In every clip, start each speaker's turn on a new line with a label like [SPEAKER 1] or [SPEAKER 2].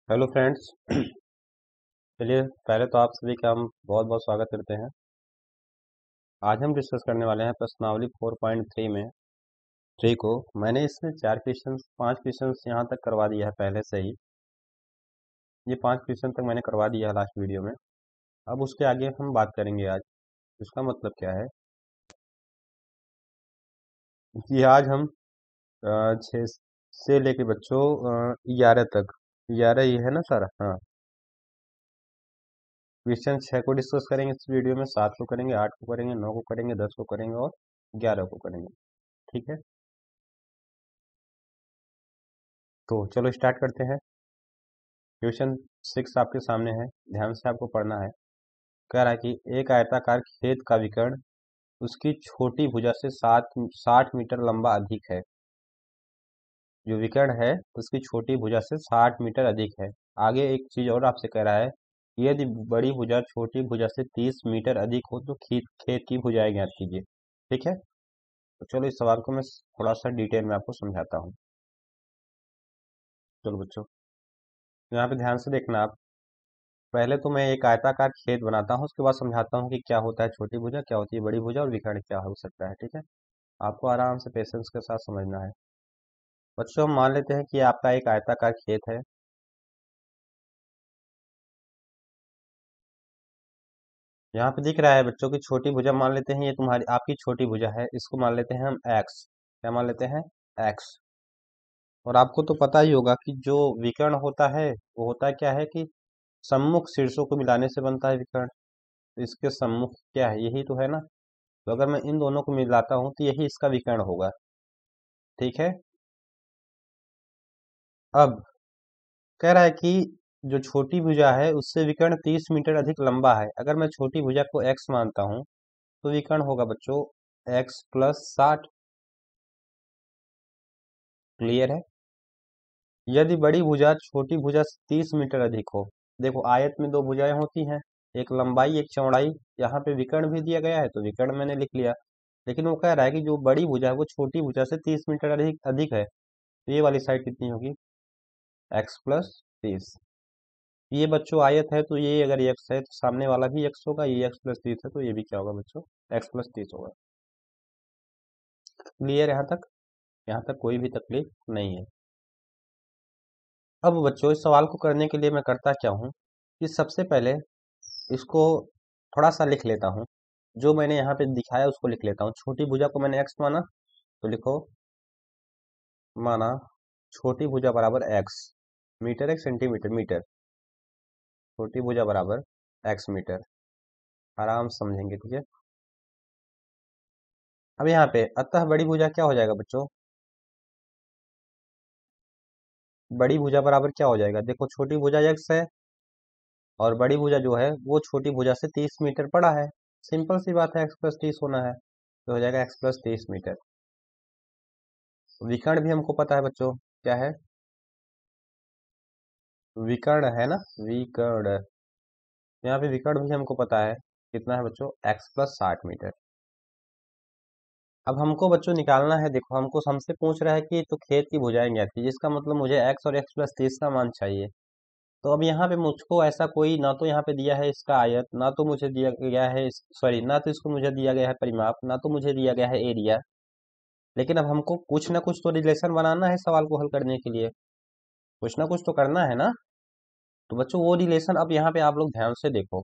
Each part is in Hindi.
[SPEAKER 1] Hello friends. चलिए पहले तो आप सभी का हम बहुत बहुत स्वागत करते हैं। आज हम डिस्कस करने वाले हैं प्रश्नावली 4.3 में ट्री को। मैंने इसमें 5 क्वेश्चंस यहाँ तक करवा दिया है पहले से ही। ये 5 क्वेश्चन तक मैंने करवा दिया है लास्ट वीडियो में। अब उसके आगे हम बात करेंगे आज। इसका मतलब क्या है कि आज हम 6 से लेके बच्चों 11 तक, 11 ही है ना सर? हाँ, क्वेश्चन 6 को डिस्कस करेंगे इस वीडियो में। 7 को करेंगे, 8 को करेंगे, 9 को करेंगे, 10 को करेंगे और 11 को करेंगे। ठीक है, तो चलो स्टार्ट करते हैं। क्वेश्चन 6 आपके सामने है, ध्यान से आपको पढ़ना है। कह रहा है कि एक आयताकार खेत का विकर्ण उसकी छोटी भुजा से 60 मीटर लंबा अधिक है। जो विकर्ण है उसकी छोटी भुजा से 60 मीटर अधिक है। आगे एक चीज और आपसे कह रहा है कि यदि बड़ी भुजा छोटी भुजा से 30 मीटर अधिक हो तो खेत खेत की भुजाएं ज्ञात कीजिए। ठीक है, तो चलो इस सवाल को मैं थोड़ा सा डिटेल में आपको समझाता हूँ। चलो बच्चों, यहाँ पे ध्यान से देखना आप। पहले तो मैं एक आयताकार खेत बनाता हूँ, उसके बाद समझाता हूँ कि क्या होता है छोटी भुजा, क्या होती है बड़ी भुजा और विकर्ण क्या हो सकता है। ठीक है, आपको आराम से पेशेंस के साथ समझना है। बच्चों, हम मान लेते हैं कि आपका एक आयताकार खेत है। यहाँ पे दिख रहा है बच्चों की छोटी भुजा, मान लेते हैं ये तुम्हारी आपकी छोटी भुजा है। इसको मान लेते हैं हम एक्स। क्या मान लेते हैं? एक्स। और आपको तो पता ही होगा कि जो विकर्ण होता है वो होता क्या है कि सम्मुख शीर्षों को मिलाने से बनता है विकर्ण। तो इसके सम्मुख क्या है? यही तो है ना। तो अगर मैं इन दोनों को मिलाता हूँ तो यही इसका विकर्ण होगा। ठीक है, अब कह रहा है कि जो छोटी भुजा है उससे विकर्ण 30 मीटर अधिक लंबा है। अगर मैं छोटी भुजा को एक्स मानता हूँ तो विकर्ण होगा बच्चों एक्स प्लस 60। क्लियर है? यदि बड़ी भुजा छोटी भुजा से 30 मीटर अधिक हो। देखो, आयत में दो भुजाएं होती हैं, एक लंबाई एक चौड़ाई। यहाँ पे विकर्ण भी दिया गया है तो विकर्ण मैंने लिख लिया। लेकिन वो कह रहा है कि जो बड़ी भुजा है वो छोटी भुजा से 30 मीटर अधिक अधिक है। तो ये वाली साइड कितनी होगी? X plus 30। ये बच्चों आयत है तो ये अगर एक्स है तो सामने वाला भी एक्स होगा। ये एक्स प्लस 30 है तो ये भी क्या होगा बच्चों? एक्स प्लस 30 होगा। क्लियर? यहाँ तक? यहाँ तक कोई भी तकलीफ नहीं है। अब बच्चों, इस सवाल को करने के लिए मैं करता क्या हूँ कि सबसे पहले इसको थोड़ा सा लिख लेता हूँ। जो मैंने यहाँ पे दिखाया उसको लिख लेता हूँ। छोटी भुजा को मैंने एक्स माना तो लिखो, माना छोटी भुजा बराबर एक्स। मीटर एक सेंटीमीटर मीटर। छोटी भुजा बराबर एक्स मीटर। आराम से समझेंगे, ठीक है। अब यहाँ पे अतः बड़ी भुजा क्या हो जाएगा बच्चों? बड़ी भुजा बराबर क्या हो जाएगा? देखो, छोटी भुजा एक्स है और बड़ी भुजा जो है वो छोटी भुजा से 30 मीटर बड़ा है। सिंपल सी बात है, एक्स प्लस 30 होना है तो हो जाएगा एक्स प्लस 30 मीटर। विकर्ण भी हमको पता है बच्चों, क्या है? विकर्ण है ना, विकर्ण। यहाँ पे विकर्ण भी हमको पता है, कितना है बच्चों? X plus 60 metre. अब हमको बच्चों निकालना है। देखो, हमको हमसे पूछ रहा है कि तो खेत की भुजाएं ज्ञात कीजिए। इसका मतलब मुझे एक्स और एक्स प्लस 30 का मान चाहिए। तो अब यहाँ पे मुझको ऐसा कोई, ना तो यहाँ पे दिया है इसका आयत, ना तो मुझे दिया गया है सॉरी, ना तो इसको मुझे दिया गया है परिमाप, ना तो मुझे दिया गया है एरिया। लेकिन अब हमको कुछ ना कुछ तो रिलेशन बनाना है सवाल को हल करने के लिए। कुछ ना कुछ तो करना है ना। तो बच्चों वो रिलेशन अब यहाँ पे आप लोग ध्यान से देखो।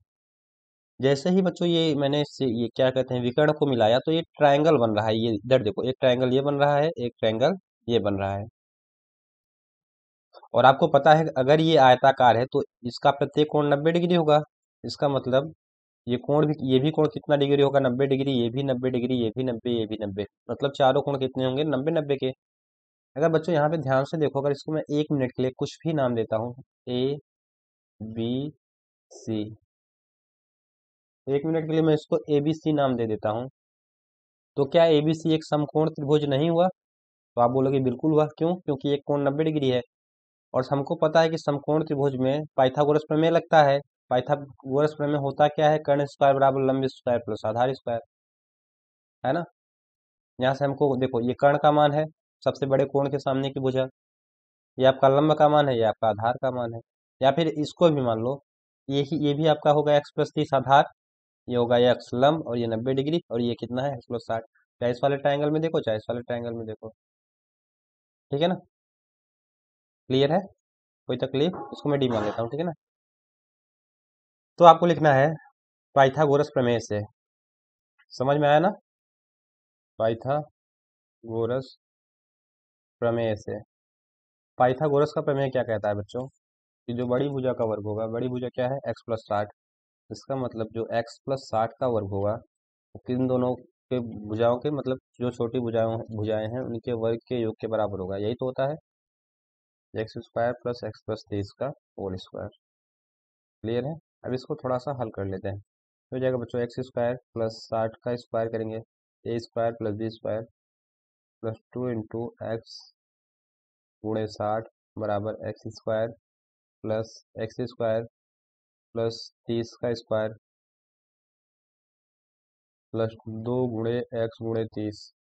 [SPEAKER 1] जैसे ही बच्चों ये मैंने ये क्या कहते हैं विकर्ण को मिलाया तो ये ट्रायंगल बन रहा है। ये इधर देखो, एक ट्रायंगल ये बन रहा है, एक ट्रायंगल ये बन रहा है। और आपको पता है अगर ये आयताकार है तो इसका प्रत्येक कोण 90 डिग्री होगा। इसका मतलब ये कोण भी, ये भी कोण कितना डिग्री होगा? 90 डिग्री। ये भी 90 डिग्री, ये भी 90, ये भी 90। मतलब चारों कोण कितने होंगे? 90 90 के। अगर बच्चों यहाँ पे ध्यान से देखो, अगर इसको मैं 1 मिनट के लिए कुछ भी नाम देता हूँ, ए बी सी, 1 मिनट के लिए मैं इसको ए बी सी नाम दे देता हूँ, तो क्या ए बी सी एक समकोण त्रिभुज नहीं हुआ? तो आप बोलोगे बिल्कुल हुआ। क्यों? क्योंकि एक कोण 90 डिग्री है। और हमको पता है कि समकोण त्रिभुज में पाइथागोरस प्रमेय लगता है। पाइथागोरस प्रमेय होता क्या है? कर्ण स्क्वायर बराबर लंब स्क्वायर प्लस आधार स्क्वायर, है ना। यहाँ से हमको देखो, ये कर्ण का मान है, सबसे बड़े कोण के सामने की भुजा। ये आपका लंब का मान है, ये आपका आधार का मान है। या फिर इसको भी मान लो, ये भी आपका होगा x+30 आधार, ये होगा एक्स लंब, और ये 90 डिग्री, और ये कितना है x+60। चाहे इस वाले ट्रायंगल में देखो, चाहे इस वाले ट्रायंगल में देखो, ठीक है ना। क्लियर है, कोई तकलीफ? इसको मैं डी मान लेता हूँ, ठीक है ना। तो आपको लिखना है पाइथागोरस प्रमेय से, समझ में आया ना, पाइथागोरस प्रमेय से। पाइथागोरस का प्रमेय क्या कहता है बच्चों, कि जो बड़ी भुजा का वर्ग होगा, बड़ी भुजा क्या है x+60, इसका मतलब जो x+60 का वर्ग होगा, वो किन दोनों के भुजाओं के, मतलब जो छोटी भुजाएं हैं उनके वर्ग के योग के बराबर होगा, यही तो होता है, x² + x+30 का होल स्क्वायर। क्लियर है। अब इसको थोड़ा सा हल कर लेते हैं, तो हो जाएगा बच्चों x² + 60 का स्क्वायर करेंगे, a² + b² + 2 × x × 60 बराबर x² + x² + 30 का स्क्वायर + 2 × x × 30।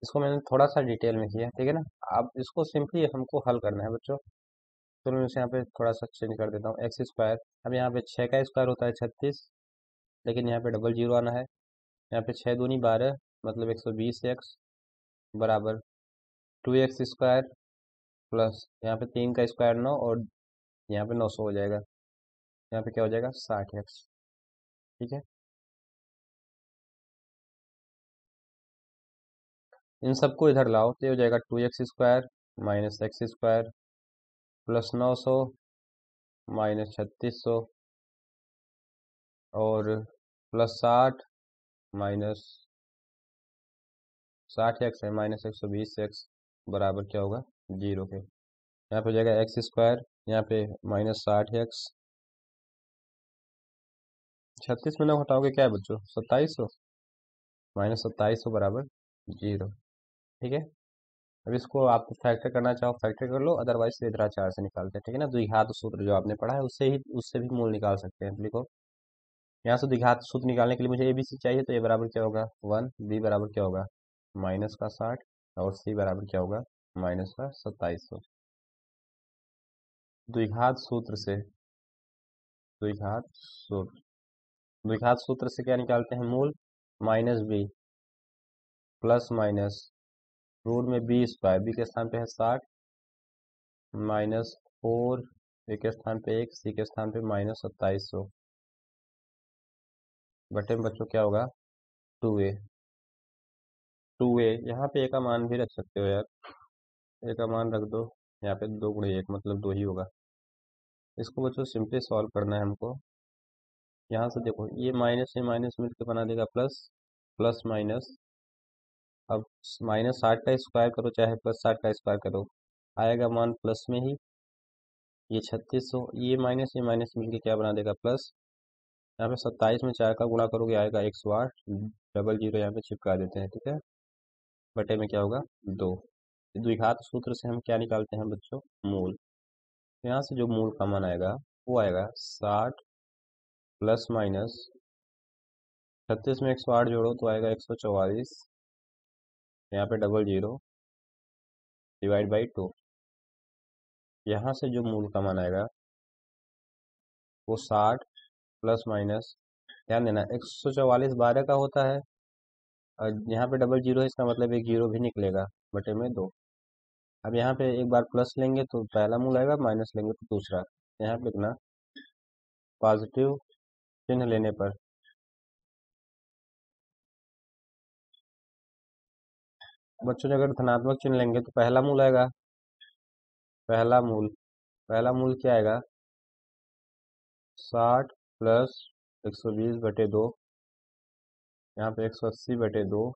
[SPEAKER 1] इसको मैंने थोड़ा सा डिटेल में किया, ठीक है ना। अब इसको सिंपली हमको हल करना है बच्चों, तो मैं इसे यहाँ पे थोड़ा सा चेंज कर देता हूँ, x²। अब यहाँ पे 6 का स्क्वायर होता है 36, लेकिन यहाँ पे डबल जीरो आना है। यहाँ पे 6 दूनी 12, मतलब 120x बराबर 2x² प्लस यहाँ पे 3 का स्क्वायर 9, और यहाँ पे 900 हो जाएगा, यहाँ पे क्या हो जाएगा 60x, ठीक है। इन सबको इधर लाओ, तो ये हो जाएगा 2x² - x² + 900 - 3600 और +60 माइनस 60x है -120x बराबर क्या होगा 0 के। यहाँ पे हो जाएगा x², यहाँ पे -60x, 36 में 9 घटाओगे क्या है बच्चों 2700, -2700 बराबर 0, ठीक है। अब इसको आप फैक्टर करना चाहो फैक्टर कर लो, अदरवाइज विधराचार से निकालते हैं, ठीक है ना। द्विघात सूत्र जो आपने पढ़ा है उससे भी मूल निकाल सकते हैं। लिखो, यहाँ से द्विघात सूत्र निकालने के लिए मुझे ABC चाहिए, तो A बराबर क्या होगा 1, B बराबर क्या होगा -60, और C बराबर क्या होगा -2700। द्विघात सूत्र से, द्विघात सूत्र द्विघात सूत्र से क्या निकालते हैं मूल, -b ± रूट में b², b के स्थान पे है 60, -4, a के स्थान पे 1, c के स्थान पे -2700 बटे में बच्चों क्या होगा 2a। 2a यहाँ पे a का मान भी रख सकते हो यार, a का मान रख दो, यहाँ पे 2 × 1 मतलब 2 ही होगा। इसको बच्चों सिंपली सॉल्व करना है हमको। यहाँ से देखो, ये माइनस से माइनस मिलकर बना देगा प्लस, प्लस माइनस। अब -60 का स्क्वायर करो चाहे +60 का स्क्वायर करो, आएगा मान प्लस में ही। ये 3600, ये माइनस मिलके क्या बना देगा प्लस। यहाँ पे 27 में 4 का गुणा करोगे आएगा 108, डबल जीरो यहाँ पे चिपका देते हैं, ठीक है। बटे में क्या होगा 2। द्विघात सूत्र से हम क्या निकालते हैं बच्चों मूल, तो यहाँ से जो मूल का मान आएगा वो आएगा 60 ± 36 में 108 जोड़ो तो आएगा 144, यहाँ पे डबल जीरो डिवाइड बाई 2। यहाँ से जो मूल का मान आएगा वो 60 ± ध्यान देना 144 12 का होता है, और यहाँ पे डबल जीरो है, इसका मतलब एक जीरो भी निकलेगा, बटे में 2। अब यहाँ पे एक बार प्लस लेंगे तो पहला मूल आएगा, माइनस लेंगे तो दूसरा। यहाँ पे लिखना पॉजिटिव चिन्ह लेने पर, बच्चों अगर धनात्मक चिन्ह लेंगे तो पहला मूल आएगा, पहला मूल, पहला मूल क्या आएगा 60 + 120/2, यहाँ पे 180/2,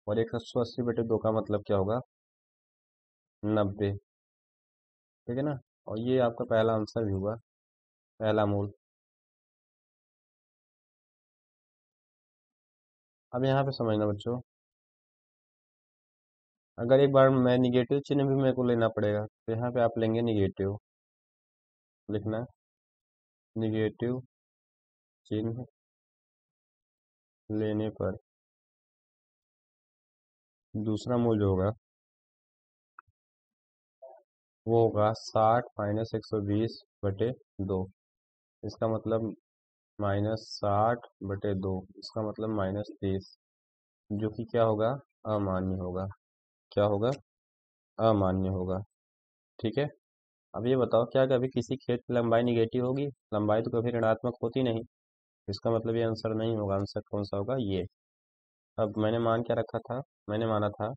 [SPEAKER 1] और 180/2 का मतलब क्या होगा 90, ठीक है ना। और ये आपका पहला आंसर भी हुआ, पहला मूल। अब यहाँ पे समझना बच्चों, अगर एक बार मैं निगेटिव चिन्ह भी मेरे को लेना पड़ेगा, तो यहाँ पे आप लेंगे निगेटिव, लिखना निगेटिव चिन्ह लेने पर दूसरा मूल जो होगा वो होगा 60 - 120/2। इसका मतलब -60/2, इसका मतलब -30, जो कि क्या होगा, अमान्य होगा। क्या होगा, अमान्य होगा। ठीक है। अब ये बताओ, क्या कभी किसी खेत की लंबाई निगेटिव होगी? लंबाई तो कभी ऋणात्मक होती नहीं। इसका मतलब ये आंसर नहीं होगा। आंसर कौन सा होगा, ये। अब मैंने मान क्या रखा था, मैंने माना था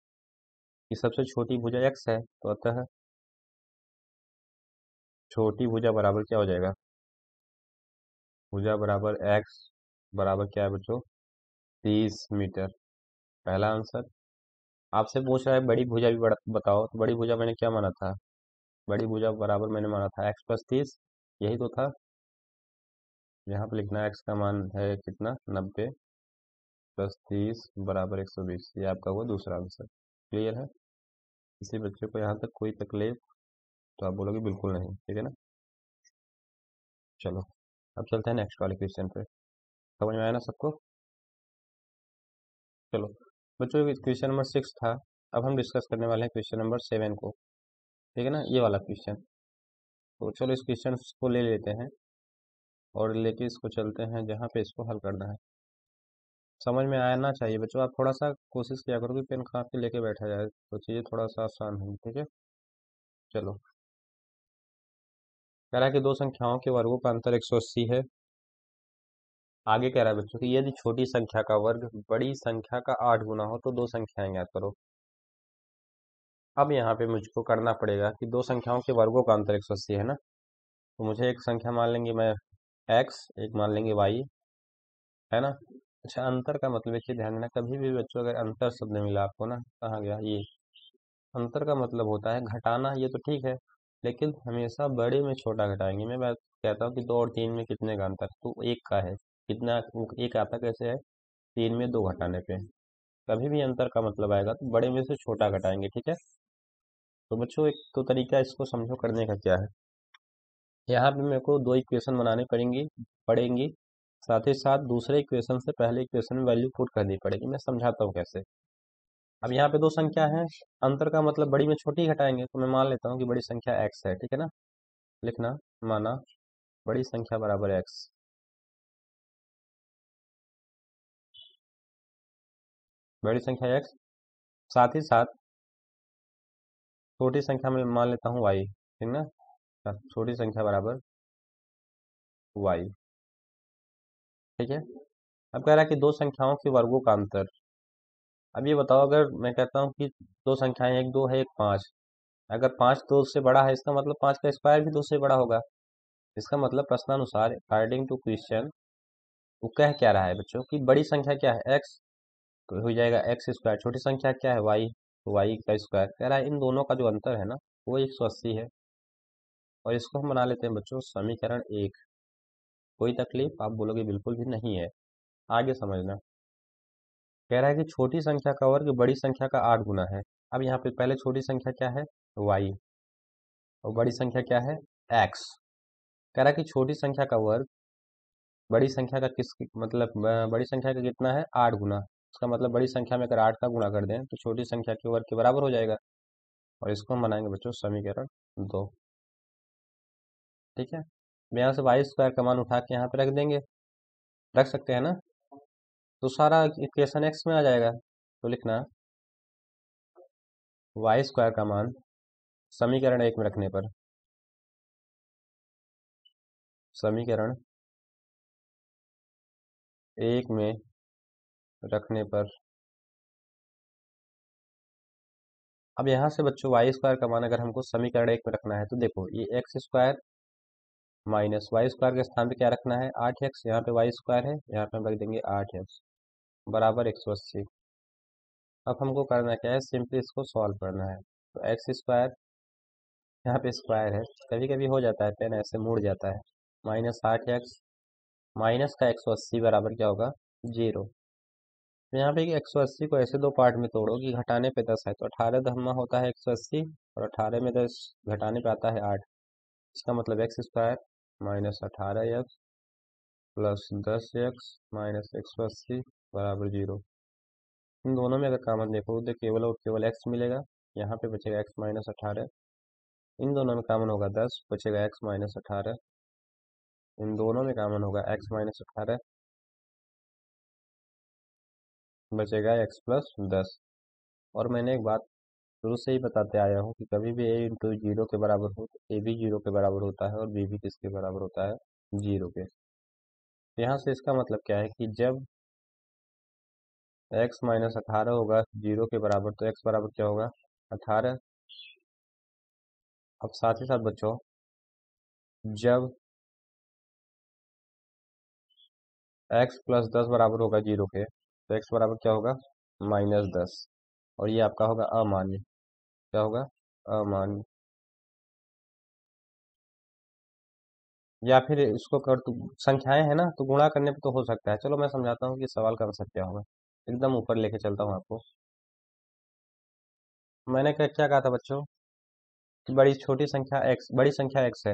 [SPEAKER 1] कि सबसे छोटी भुजा x है, तो अतः छोटी भुजा बराबर क्या हो जाएगा, भुजा बराबर x बराबर क्या है बच्चों, 30 मीटर। पहला आंसर। आपसे पूछ रहा है बड़ी भुजा भी बताओ, तो बड़ी भुजा मैंने क्या माना था, बड़ी भुजा बराबर मैंने माना था x+30, यही तो था। यहाँ पे लिखना है x का मान है कितना, 90 + 30 बराबर 120। ये आपका हुआ दूसरा आंसर। क्लियर है? किसी बच्चे को यहाँ तक कोई तकलीफ, तो आप बोलोगे बिल्कुल नहीं। ठीक है ना। चलो, अब चलते हैं नेक्स्ट वाले क्वेश्चन पे। समझ में आया ना सबको? चलो बच्चों, क्वेश्चन नंबर 6 था। अब हम डिस्कस करने वाले हैं क्वेश्चन नंबर 7 को। ठीक है ना, ये वाला क्वेश्चन। तो चलो इस क्वेश्चन को ले लेते हैं और लेके इसको चलते हैं जहाँ पे इसको हल करना है। समझ में आना चाहिए बच्चों। आप थोड़ा सा कोशिश किया करो कि पेन कापी लेके बैठा जाए, तो चीज़ें थोड़ा सा आसान होंगी। ठीक है। चलो, कह रहा है कि दो संख्याओं के वर्गों का अंतर 180 है। आगे कह रहा है बच्चों कि यदि छोटी संख्या का वर्ग बड़ी संख्या का 8 गुना हो तो दो संख्याएं ज्ञात करो। अब यहाँ पे मुझको करना पड़ेगा कि दो संख्याओं के वर्गों का अंतर 180 है ना, तो मुझे एक संख्या मान लेंगे मैं x, एक मान लेंगे y, है ना। अच्छा, अंतर का मतलब एक चीज़ ध्यान देना, कभी भी बच्चों अगर अंतर शब्द मिला आपको ना, कहाँ गया ये, अंतर का मतलब होता है घटाना। ये तो ठीक है, लेकिन हमेशा बड़े में छोटा घटाएंगे। मैं बात कहता हूँ कि 2 और 3 में कितने का अंतर, तो एक का है कितना, एक आता कैसे है, 3 में 2 घटाने पे। कभी भी अंतर का मतलब आएगा तो बड़े में से छोटा घटाएंगे। ठीक है। तो बच्चों, एक तो तरीका इसको समझो करने का क्या है, यहाँ पे मेरे को दो इक्वेशन बनानी पड़ेंगी। साथ ही साथ दूसरे इक्वेशन से पहले इक्वेशन में वैल्यू पुट करनी पड़ेगी। मैं समझाता हूँ कैसे। अब यहाँ पे दो संख्या है, अंतर का मतलब बड़ी में छोटी घटाएंगे, तो मैं मान लेता हूँ कि बड़ी संख्या x है। ठीक है ना। लिखना, माना बड़ी संख्या बराबर x, बड़ी संख्या x, साथ ही साथ छोटी संख्या में मान लेता हूँ y। ठीक ना। छोटी संख्या बराबर y। ठीक है। अब कह रहा है कि दो संख्याओं के वर्गों का अंतर। अब ये बताओ, अगर मैं कहता हूँ कि दो संख्याएं, एक 2 है एक 5, अगर 5 2 से बड़ा है, इसका मतलब 5 का स्क्वायर भी 2 से बड़ा होगा। इसका मतलब प्रश्नानुसार अकॉर्डिंग टू क्वेश्चन वो कह क्या रहा है बच्चों कि बड़ी संख्या क्या है x, तो हो जाएगा x²। छोटी संख्या क्या है y, तो y का स्क्वायर। कह रहा है इन दोनों का जो अंतर है ना, वो 180 है। और इसको हम बना लेते हैं बच्चों समीकरण 1। कोई तकलीफ, आप बोलोगे बिल्कुल भी नहीं है। आगे समझना। कह रहा है कि छोटी संख्या का वर्ग बड़ी संख्या का 8 गुना है। अब यहाँ पे पहले छोटी संख्या क्या है, y, और बड़ी संख्या क्या है, x। कह रहा है कि छोटी संख्या का वर्ग बड़ी संख्या का मतलब बड़ी संख्या का कितना है, 8 गुना। इसका मतलब बड़ी संख्या में अगर 8 का गुणा कर दें तो छोटी संख्या के वर्ग के बराबर हो जाएगा। और इसको हम बनाएंगे बच्चों समीकरण 2। ठीक है। अब यहाँ से y² का मान उठा के यहाँ पे रख देंगे, रख सकते हैं ना, तो सारा इक्वेशन x में आ जाएगा। तो लिखना y² का मान समीकरण 1 में रखने पर, समीकरण 1 में रखने पर। अब यहाँ से बच्चों y² का मान अगर हमको समीकरण 1 में रखना है, तो देखो ये x² माइनस y² के स्थान पे क्या रखना है, 8x। यहाँ पे y² है, यहाँ पे हम रख देंगे 8x बराबर 180। अब हमको करना क्या है, सिंपली इसको सॉल्व करना है। तो x², यहाँ पे स्क्वायर है, कभी कभी हो जाता है पेन ऐसे मुड़ जाता है, -8x माइनस का 180 बराबर क्या होगा, 0। तो यहाँ पे 180 को ऐसे दो पार्ट में तोड़ो कि घटाने पे 10 है, तो 18 धम्मा होता है 180, और 18 में 10 घटाने पे आता है 8। इसका मतलब x² -18x plus 10x minus 180 बराबर 0। इन दोनों में अगर कॉमन देखो तो केवल और केवल x मिलेगा। यहाँ पे बचेगा x -18। इन दोनों में कॉमन होगा 10, बचेगा x माइनस 18। इन दोनों में कॉमन होगा x माइनस 18, बचेगा x प्लस 10। और मैंने एक बात शुरू से ही बताते आया हूँ कि कभी भी a इंटू जीरो के बराबर हो तो a भी जीरो के बराबर होता है और b भी किसके बराबर होता है, जीरो के। तो यहाँ से इसका मतलब क्या है कि जब x माइनस 18 होगा जीरो के बराबर तो x बराबर क्या होगा, 18। अब साथ ही साथ बच्चों जब x प्लस 10 बराबर होगा जीरो के तो x बराबर क्या होगा, -10। और ये आपका होगा अमान्य। क्या होगा, अमान्य। या फिर इसको कर तू, संख्याएं है ना तो गुणा करने पे तो हो सकता है। चलो मैं समझाता हूँ कि सवाल का आंसर क्या होगा, एकदम ऊपर लेके चलता हूँ आपको। मैंने क्या कहा था बच्चों कि बड़ी छोटी संख्या x, बड़ी संख्या x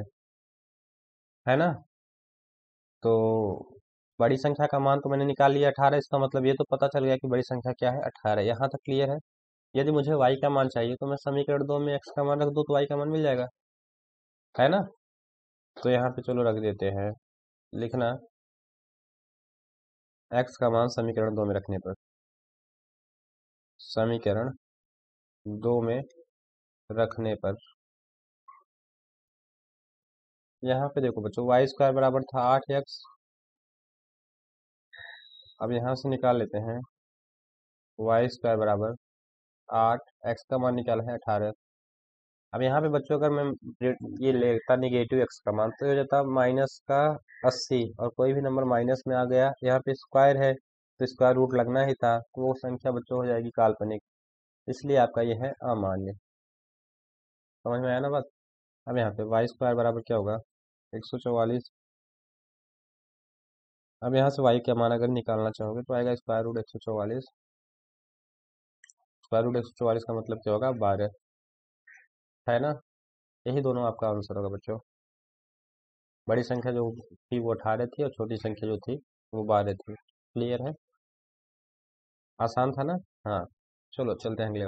[SPEAKER 1] है ना। तो बड़ी संख्या का मान तो मैंने निकाल लिया 18। इसका मतलब ये तो पता चल गया कि बड़ी संख्या क्या है, 18। यहाँ तक क्लियर है। यदि मुझे y का मान चाहिए तो मैं समीकरण 2 में x का मान रख दूँ तो y का मान मिल जाएगा, है ना। तो यहाँ पे चलो रख देते हैं, लिखना x का मान समीकरण 2 में रखने पर, समीकरण 2 में रखने पर यहाँ पे देखो बच्चों वाई स्क्वायर बराबर था 8x। अब यहाँ से निकाल लेते हैं वाई स्क्वायर बराबर 8, x का मान निकाला है 18। अब यहाँ पे बच्चों अगर मैं ये लेता निगेटिव x का मान तो ये हो जाता माइनस का 80। और कोई भी नंबर माइनस में आ गया, यहाँ पे स्क्वायर है तो स्क्वायर रूट लगना ही था, तो वो संख्या बच्चों हो जाएगी काल्पनिक। इसलिए आपका ये है अमान्य। समझ में आया ना बात। अब यहाँ पे वाई स्क्वायर बराबर क्या होगा, 144। अब यहाँ से वाई का मान अगर निकालना चाहोगे तो आएगा स्क्वायर रूट 144। स्क्वायर रूट 144 का मतलब क्या होगा, 12, है ना। यही दोनों आपका आंसर होगा बच्चों। बड़ी संख्या जो थी वो 18 थी और छोटी संख्या जो थी वो 12 थी। क्लियर है, आसान था ना। हाँ, चलो चलते हैं अगले